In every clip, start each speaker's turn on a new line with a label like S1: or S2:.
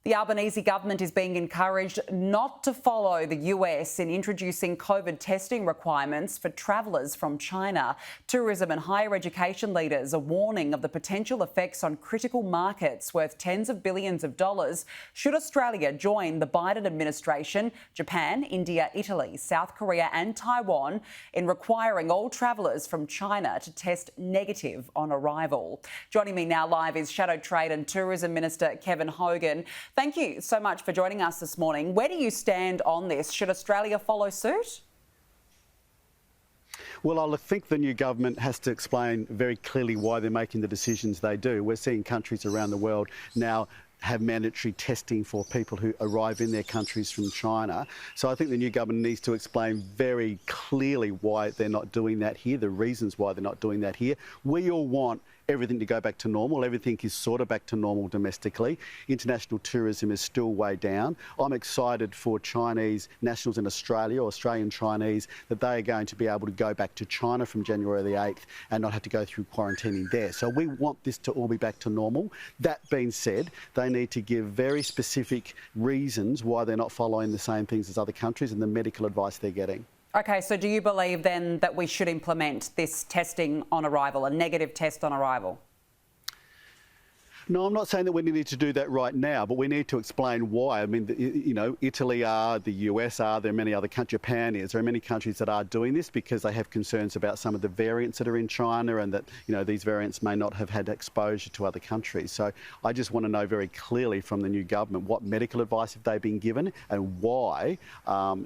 S1: The Albanese government is being encouraged not to follow the US in introducing COVID testing requirements for travellers from China. Tourism and higher education leaders are warning of the potential effects on critical markets worth tens of billions of dollars should Australia join the Biden administration, Japan, India, Italy, South Korea and Taiwan in requiring all travellers from China to test negative on arrival. Joining me now live is Shadow Trade and Tourism Minister Kevin Hogan. Thank you so much for joining us this morning. Where do you stand on this? Should Australia follow suit?
S2: Well, I think the new government has to explain very clearly why they're making the decisions they do. We're seeing countries around the world now have mandatory testing for people who arrive in their countries from China. So I think the new government needs to explain very clearly why they're not doing that here, the reasons why they're not doing that here. We all want everything to go back to normal. Everything is sort of back to normal domestically. International tourism is still way down. I'm excited for Chinese nationals in Australia, Australian Chinese, that they are going to be able to go back to China from January the 8th and not have to go through quarantining there. So we want this to all be back to normal. That being said, they need to give very specific reasons why they're not following the same things as other countries and the medical advice they're getting.
S1: OK, so do you believe then that we should implement this testing on arrival, a negative test on arrival?
S2: No, I'm not saying that we need to do that right now, but we need to explain why. I mean, you know, Italy are, the US are, there are many other countries, Japan is, there are many countries that are doing this because they have concerns about some of the variants that are in China and that, you know, these variants may not have had exposure to other countries. So I just want to know very clearly from the new government what medical advice have they been given and why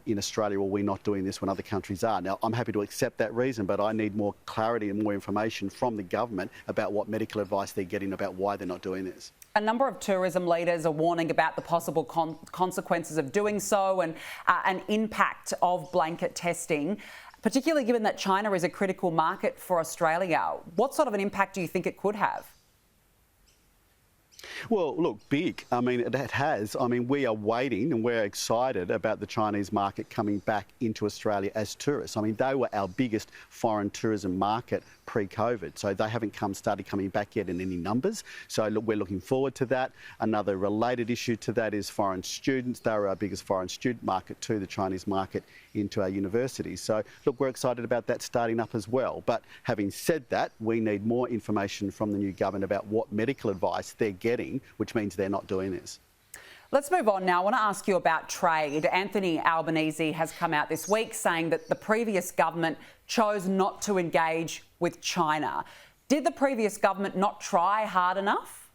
S2: in Australia are we not doing this when other countries are. Now, I'm happy to accept that reason, but I need more clarity and more information from the government about what medical advice they're getting about why they're not doing this.
S1: A number of tourism leaders are warning about the possible consequences of doing so and an impact of blanket testing, particularly given that China is a critical market for Australia. What sort of an impact do you think it could have?
S2: Well, look, big. I mean, it has. I mean, we are waiting and we're excited about the Chinese market coming back into Australia as tourists. I mean, they were our biggest foreign tourism market pre-COVID. So they haven't started coming back yet in any numbers. So look, we're looking forward to that. Another related issue to that is foreign students. They were our biggest foreign student market too, the Chinese market into our universities. So look, we're excited about that starting up as well. But having said that, we need more information from the new government about what medical advice they're getting, which means they're not doing this.
S1: Let's move on now. I want to ask you about trade. Anthony Albanese has come out this week saying that the previous government chose not to engage with China. Did the previous government not try hard enough?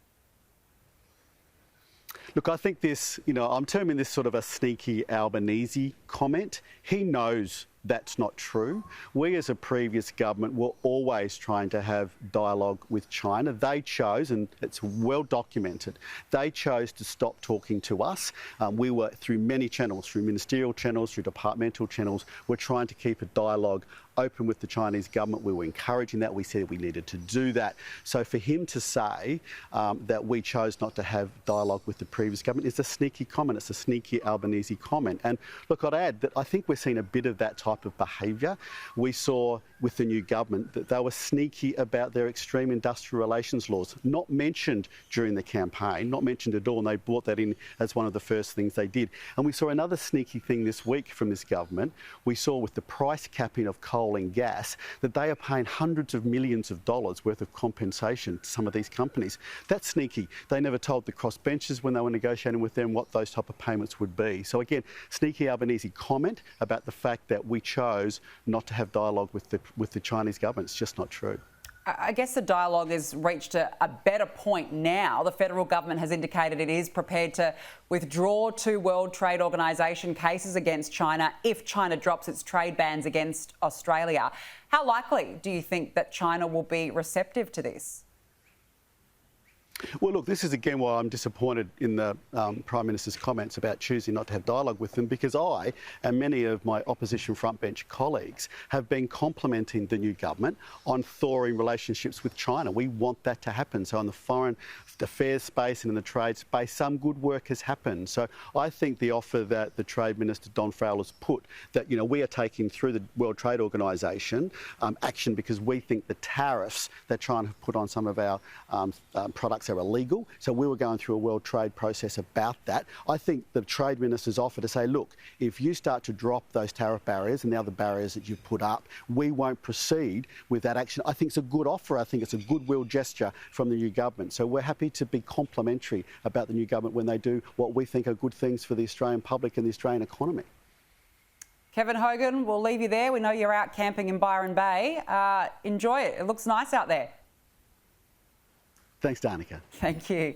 S2: Look, I think this, you know, I'm terming this sort of a sneaky Albanese comment. He knows that's not true. We as a previous government were always trying to have dialogue with China. They chose, and it's well documented, they chose to stop talking to us. We were through many channels, through ministerial channels, through departmental channels, we're trying to keep a dialogue open with the Chinese government. We were encouraging that. We said we needed to do that. So for him to say that we chose not to have dialogue with the previous government is a sneaky comment. It's a sneaky Albanese comment. And look, I'd add that I think we're seeing a bit of that type of behaviour. We saw with the new government that they were sneaky about their extreme industrial relations laws, not mentioned during the campaign, not mentioned at all, and they brought that in as one of the first things they did. And we saw another sneaky thing this week from this government. We saw with the price capping of coal and gas that they are paying hundreds of millions of dollars worth of compensation to some of these companies. That's sneaky. They never told the crossbenchers when they were negotiating with them what those type of payments would be. So again, sneaky Albanese comment about the fact that we chose not to have dialogue with the Chinese government. It's just not true.
S1: I guess the dialogue has reached a better point now. The federal government has indicated it is prepared to withdraw 2 World Trade Organization cases against China if China drops its trade bans against Australia. How likely do you think that China will be receptive to this?
S2: Well, look, this is again why I'm disappointed in the Prime Minister's comments about choosing not to have dialogue with them, because I and many of my opposition frontbench colleagues have been complimenting the new government on thawing relationships with China. We want that to happen. So in the foreign affairs space and in the trade space, some good work has happened. So I think the offer that the Trade Minister, Don Farrell, has put, that, you know, we are taking through the World Trade Organization action because we think the tariffs that China have put on some of our products are illegal. So we were going through a world trade process about that. I think the trade minister's offer to say, look, if you start to drop those tariff barriers and the other barriers that you've put up, we won't proceed with that action. I think it's a good offer. I think it's a goodwill gesture from the new government. So we're happy to be complimentary about the new government when they do what we think are good things for the Australian public and the Australian economy.
S1: Kevin Hogan, we'll leave you there. We know you're out camping in Byron Bay. Enjoy it. It looks nice out there.
S2: Thanks, Danica.
S1: Thank you.